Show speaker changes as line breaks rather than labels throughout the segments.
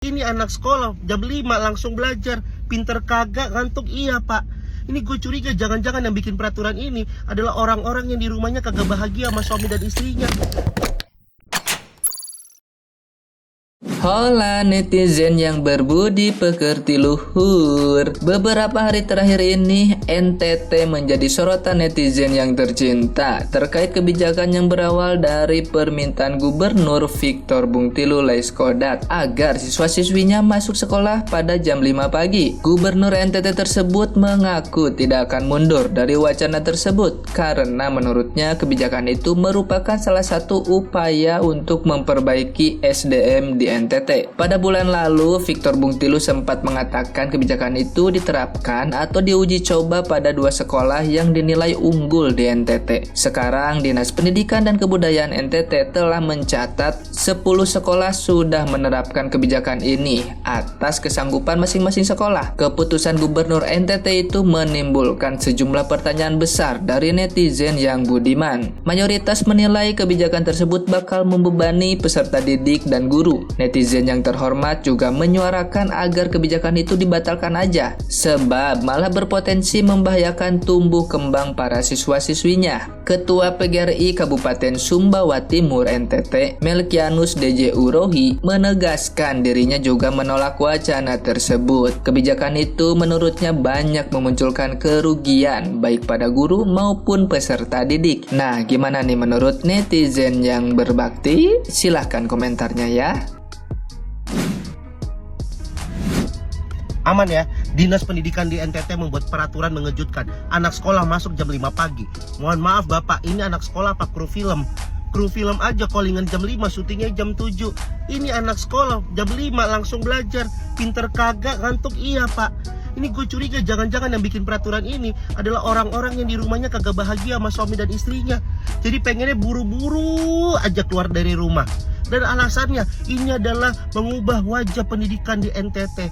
Ini anak sekolah jam 5 langsung belajar. Pinter kagak, ngantuk iya pak. Ini gue curiga jangan-jangan yang bikin peraturan ini adalah orang-orang yang di rumahnya kagak bahagia sama suami dan istrinya.
Hola netizen yang berbudi pekerti luhur. Beberapa hari terakhir ini NTT menjadi sorotan netizen yang tercinta terkait kebijakan yang berawal dari permintaan Gubernur Victor Bungtilu Laiskodat agar siswa-siswinya masuk sekolah pada jam 5 pagi. Gubernur NTT tersebut mengaku tidak akan mundur dari wacana tersebut karena menurutnya kebijakan itu merupakan salah satu upaya untuk memperbaiki SDM di NTT. Pada bulan lalu, Victor Bungtilu sempat mengatakan kebijakan itu diterapkan atau diuji coba pada 2 sekolah yang dinilai unggul di NTT. Sekarang, Dinas Pendidikan dan Kebudayaan NTT telah mencatat 10 sekolah sudah menerapkan kebijakan ini atas kesanggupan masing-masing sekolah. Keputusan Gubernur NTT itu menimbulkan sejumlah pertanyaan besar dari netizen yang budiman. Mayoritas menilai kebijakan tersebut bakal membebani peserta didik dan guru. Netizen yang terhormat juga menyuarakan agar kebijakan itu dibatalkan aja, sebab malah berpotensi membahayakan tumbuh kembang para siswa-siswinya. Ketua PGRI Kabupaten Sumbawa Timur NTT, Melkianus DJ Urohi, menegaskan dirinya juga menolak wacana tersebut. Kebijakan itu menurutnya banyak memunculkan kerugian baik pada guru maupun peserta didik. Nah, gimana nih menurut netizen yang berbakti? Silahkan komentarnya ya.
Aman ya, Dinas Pendidikan di NTT membuat peraturan mengejutkan. Anak sekolah masuk jam 5 pagi. Mohon maaf Bapak, ini anak sekolah apa kru film? Kru film aja callingan jam 5, syutingnya jam 7. Ini anak sekolah jam 5 langsung belajar. Pinter kagak, ngantuk iya Pak. Ini gue curiga jangan-jangan yang bikin peraturan ini adalah orang-orang yang di rumahnya kagak bahagia sama suami dan istrinya. Jadi pengennya buru-buru aja keluar dari rumah. Dan alasannya ini adalah mengubah wajah pendidikan di NTT.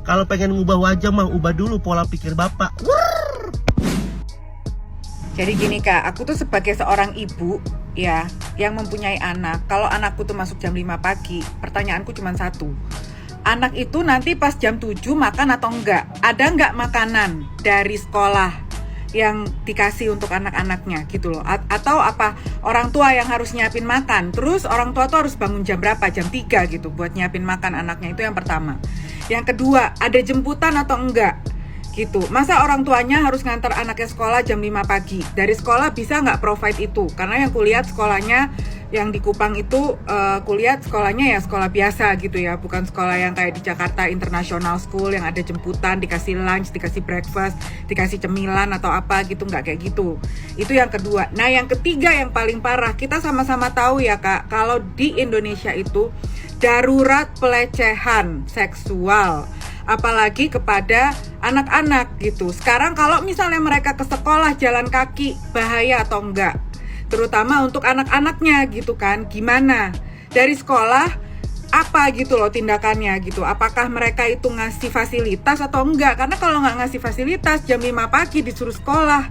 Kalau pengen mengubah wajah mah ubah dulu pola pikir Bapak.
Jadi gini Kak, aku tuh sebagai seorang ibu ya yang mempunyai anak. Kalau anakku tuh masuk jam 5 pagi, pertanyaanku cuma satu. Anak itu nanti pas jam 7 makan atau enggak? Ada enggak makanan dari sekolah yang dikasih untuk anak-anaknya gitu loh? Atau apa orang tua yang harus nyiapin makan? Terus orang tua tuh harus bangun jam berapa? Jam 3 gitu buat nyiapin makan anaknya. Itu yang pertama. Yang kedua, ada jemputan atau enggak? Gitu. Masa orang tuanya harus ngantar anaknya sekolah jam 5 pagi? Dari sekolah bisa nggak provide itu? Karena yang kulihat sekolahnya yang di Kupang itu kulihat sekolahnya ya sekolah biasa gitu ya, bukan sekolah yang kayak di Jakarta International School yang ada jemputan, dikasih lunch, dikasih breakfast, dikasih cemilan atau apa gitu, nggak kayak gitu. Itu yang kedua. Nah yang ketiga yang paling parah, kita sama-sama tahu ya Kak, kalau di Indonesia itu darurat pelecehan seksual, apalagi kepada anak-anak gitu. Sekarang kalau misalnya mereka ke sekolah jalan kaki, bahaya atau enggak? Terutama untuk anak-anaknya gitu kan, gimana? Dari sekolah, apa gitu loh tindakannya gitu. Apakah mereka itu ngasih fasilitas atau enggak? Karena kalau nggak ngasih fasilitas, jam 5 pagi disuruh sekolah,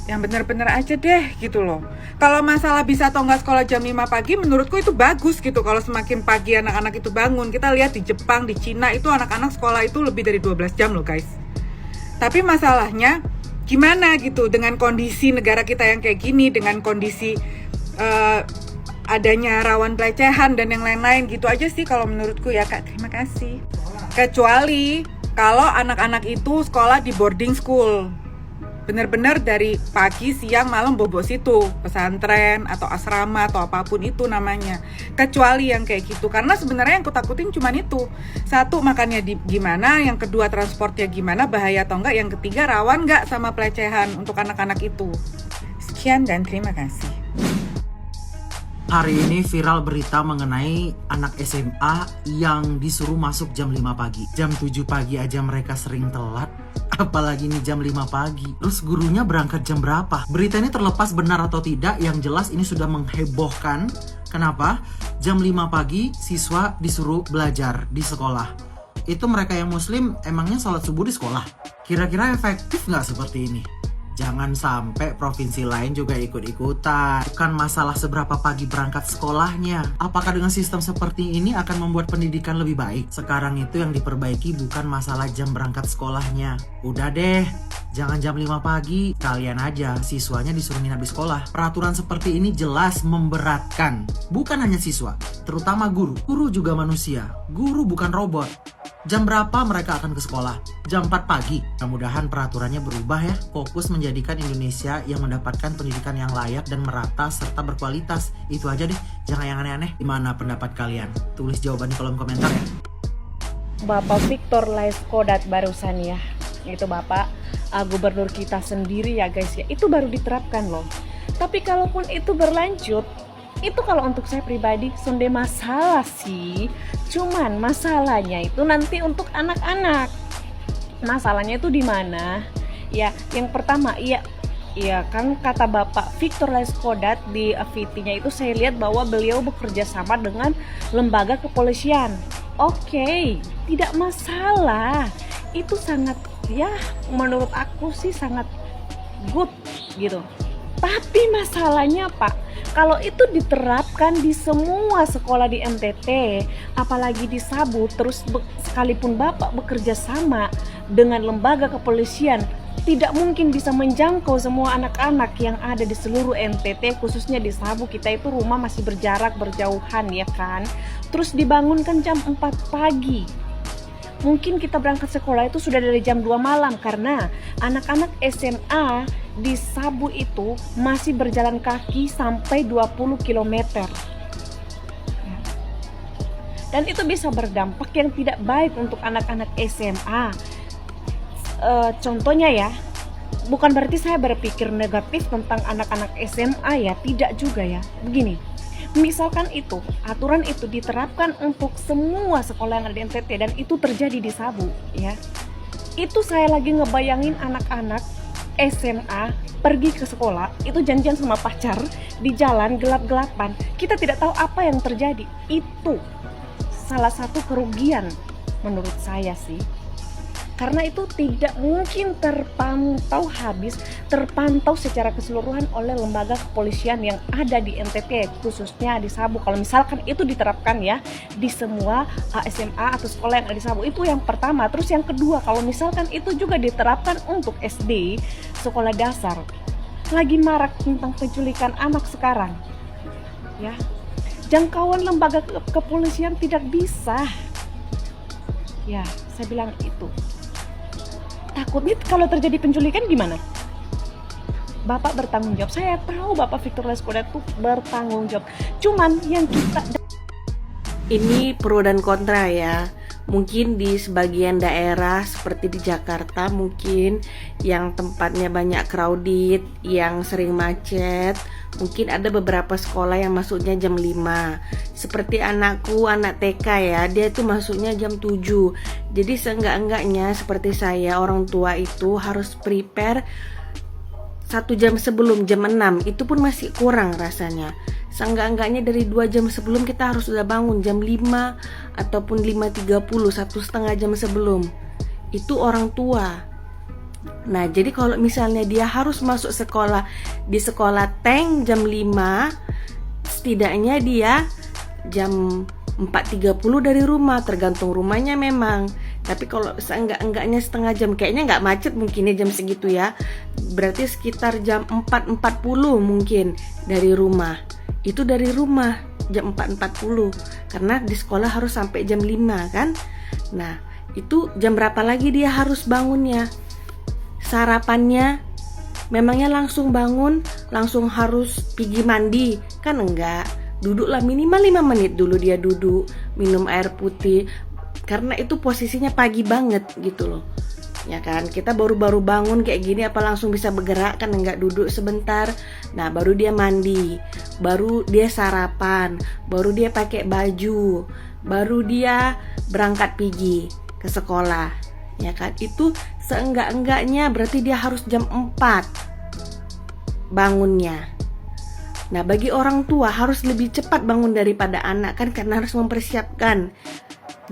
yang bener-bener aja deh gitu loh. Kalau masalah bisa atau enggak sekolah jam 5 pagi, menurutku itu bagus gitu. Kalau semakin pagi anak-anak itu bangun. Kita lihat di Jepang, di Cina itu anak-anak sekolah itu lebih dari 12 jam loh guys. Tapi masalahnya gimana gitu dengan kondisi negara kita yang kayak gini, dengan kondisi adanya rawan pelecehan dan yang lain-lain gitu aja sih kalau menurutku ya Kak. Terima kasih. Kecuali kalau anak-anak itu sekolah di boarding school, bener-bener dari pagi, siang, malam bobok situ, pesantren atau asrama atau apapun itu namanya. Kecuali yang kayak gitu, karena sebenarnya yang kutakutin cuma itu. Satu, makannya gimana, yang kedua transportnya gimana, bahaya atau enggak, yang ketiga rawan enggak sama pelecehan untuk anak-anak itu. Sekian dan terima kasih.
Hari ini viral berita mengenai anak SMA yang disuruh masuk jam 5 pagi. Jam 7 pagi aja mereka sering telat, apalagi ini jam 5 pagi. Terus gurunya berangkat jam berapa? Berita ini terlepas benar atau tidak, yang jelas ini sudah menghebohkan. Kenapa? Jam 5 pagi siswa disuruh belajar di sekolah. Itu mereka yang muslim emangnya sholat subuh di sekolah? Kira-kira efektif nggak seperti ini? Jangan sampai provinsi lain juga ikut-ikutan. Bukan masalah seberapa pagi berangkat sekolahnya. Apakah dengan sistem seperti ini akan membuat pendidikan lebih baik? Sekarang itu yang diperbaiki bukan masalah jam berangkat sekolahnya. Udah deh, jangan jam 5 pagi. Kalian aja siswanya disuruh nginap di sekolah. Peraturan seperti ini jelas memberatkan. Bukan hanya siswa, terutama guru. Guru juga manusia. Guru bukan robot. Jam berapa mereka akan ke sekolah? Jam 4 pagi. Mudah-mudahan peraturannya berubah ya. Fokus menjadikan Indonesia yang mendapatkan pendidikan yang layak dan merata serta berkualitas. Itu aja deh, jangan yang aneh-aneh. Gimana pendapat kalian? Tulis jawaban di kolom komentar ya.
Bapak Victor Laiskodat barusan ya. Itu Bapak gubernur kita sendiri ya guys ya. Itu baru diterapkan loh. Tapi kalaupun itu berlanjut, itu kalau untuk saya pribadi sonde masalah sih. Cuman masalahnya itu nanti untuk anak-anak. Masalahnya itu di mana? Ya, yang pertama ya kan kata Bapak Victor Laiskodat di VT-nya itu saya lihat bahwa beliau bekerja sama dengan lembaga kepolisian. Oke, tidak masalah. Itu sangat ya menurut aku sih sangat good gitu. Tapi masalahnya Pak, kalau itu diterapkan di semua sekolah di NTT, apalagi di Sabu, terus sekalipun Bapak bekerja sama dengan lembaga kepolisian, tidak mungkin bisa menjangkau semua anak-anak yang ada di seluruh NTT, khususnya di Sabu. Kita itu rumah masih berjauhan ya kan. Terus dibangunkan jam 4 pagi. Mungkin kita berangkat sekolah itu sudah dari jam 2 malam karena anak-anak SMA di Sabu itu masih berjalan kaki sampai 20 km. Dan itu bisa berdampak yang tidak baik untuk anak-anak SMA. Contohnya ya, bukan berarti saya berpikir negatif tentang anak-anak SMA ya, tidak juga ya. Begini, misalkan itu, aturan itu diterapkan untuk semua sekolah yang ada di NTT dan itu terjadi di Sabu ya. Itu saya lagi ngebayangin anak-anak SMA pergi ke sekolah, itu janjian sama pacar di jalan gelap-gelapan. Kita tidak tahu apa yang terjadi. Itu salah satu kerugian menurut saya sih. Karena itu tidak mungkin terpantau secara keseluruhan oleh lembaga kepolisian yang ada di NTT, khususnya di Sabu. Kalau misalkan itu diterapkan ya di semua SMA atau sekolah yang ada di Sabu, itu yang pertama. Terus yang kedua, kalau misalkan itu juga diterapkan untuk SD, sekolah dasar, lagi marak tentang penculikan anak sekarang ya, jangkauan lembaga kepolisian tidak bisa ya, saya bilang itu. Takutnya kalau terjadi penculikan gimana? Bapak bertanggung jawab. Saya tahu Bapak Victor Laiskodat itu bertanggung jawab. Cuman yang kita...
Ini pro dan kontra ya. Mungkin di sebagian daerah seperti di Jakarta mungkin yang tempatnya banyak crowded, yang sering macet, mungkin ada beberapa sekolah yang masuknya jam 5. Seperti anakku, anak TK ya, dia itu masuknya jam 7. Jadi seenggak-enggaknya seperti saya, orang tua itu harus prepare 1 jam sebelum, jam 6. Itu pun masih kurang rasanya. Seenggak-enggaknya dari 2 jam sebelum kita harus sudah bangun, jam 5 ataupun 5.30, 1,5 jam sebelum. Itu orang tua. Nah, jadi kalau misalnya dia harus masuk sekolah di sekolah tank jam 5, setidaknya dia jam 4.30 dari rumah, tergantung rumahnya memang. Tapi kalau seenggak-enggaknya setengah jam, kayaknya nggak macet mungkin ya jam segitu ya. Berarti sekitar jam 4.40 mungkin dari rumah. Itu dari rumah jam 4.40 karena di sekolah harus sampai jam 5 kan. Nah, itu jam berapa lagi dia harus bangunnya? Sarapannya memangnya langsung bangun, langsung harus pergi mandi? Kan enggak. Duduklah minimal 5 menit dulu dia duduk, minum air putih. Karena itu posisinya pagi banget gitu loh. Ya kan, kita baru-baru bangun kayak gini apa langsung bisa bergerak kan, enggak, duduk sebentar. Nah, baru dia mandi, baru dia sarapan, baru dia pakai baju, baru dia berangkat pergi ke sekolah. Ya kan, itu seenggak-enggaknya berarti dia harus jam 4 bangunnya. Nah, bagi orang tua harus lebih cepat bangun daripada anak kan, karena harus mempersiapkan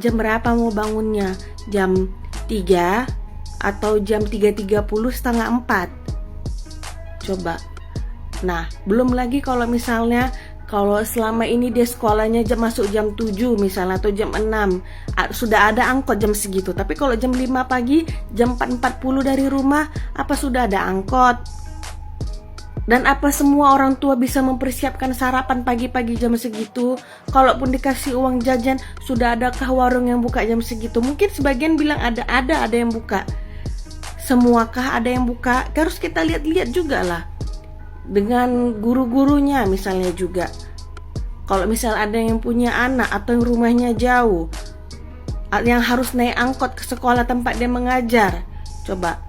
jam berapa mau bangunnya, jam 3 atau jam 3.30, setengah 4. Coba. Nah, belum lagi kalau misalnya kalau selama ini dia sekolahnya masuk jam 7 misalnya atau jam 6, sudah ada angkot jam segitu. Tapi kalau jam 5 pagi, jam 4.40 dari rumah, apa sudah ada angkot? Dan apa semua orang tua bisa mempersiapkan sarapan pagi-pagi jam segitu? Kalaupun dikasih uang jajan, sudah adakah warung yang buka jam segitu? Mungkin sebagian bilang ada yang buka. Semuakah ada yang buka? Harus kita lihat-lihat juga lah. Dengan guru-gurunya misalnya juga. Kalau misal ada yang punya anak atau yang rumahnya jauh, yang harus naik angkot ke sekolah tempat dia mengajar, coba.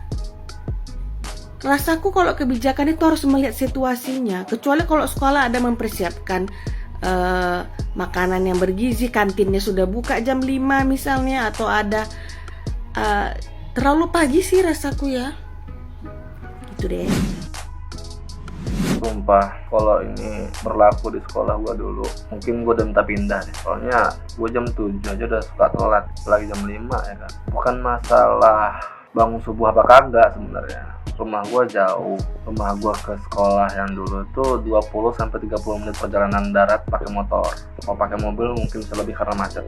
Rasaku kalau kebijakan itu harus melihat situasinya. Kecuali kalau sekolah ada mempersiapkan makanan yang bergizi, kantinnya sudah buka jam 5 misalnya, atau ada terlalu pagi sih rasaku ya. Gitu deh.
Sumpah, kalau ini berlaku di sekolah gue dulu, mungkin gue udah minta pindah deh. Soalnya gue jam 7 aja udah suka telat, apalagi jam 5 ya kan. Bukan masalah bangun subuh apa kagak sebenarnya. Rumah gue jauh, rumah gue ke sekolah yang dulu tuh 20-30 menit perjalanan darat pakai motor. Kalau pakai mobil mungkin bisa lebih karena macet.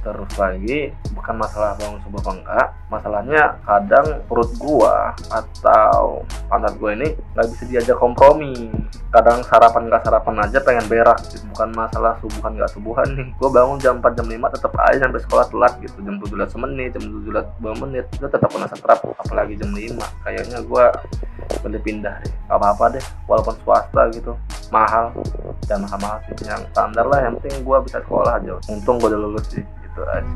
Terus lagi, bukan masalah bangun subuh apa enggak, masalahnya kadang perut gue atau pantat gue ini nggak bisa diajak kompromi. Kadang sarapan nggak sarapan aja pengen berak gitu. Bukan masalah subuhan nggak subuhan nih, gue bangun jam 4 jam 5 tetap aja sampai sekolah telat gitu. Jam 7 lewat semenit, jam 7 lewat 2 menit, itu tetap kena setrap. Apalagi jam 5, kayaknya gue boleh pindah deh. Gak apa-apa deh, walaupun swasta gitu, mahal, jangan mahal-mahal sih, yang standar lah. Yang penting gue bisa sekolah aja. Untung gue udah lulus sih, gitu aja.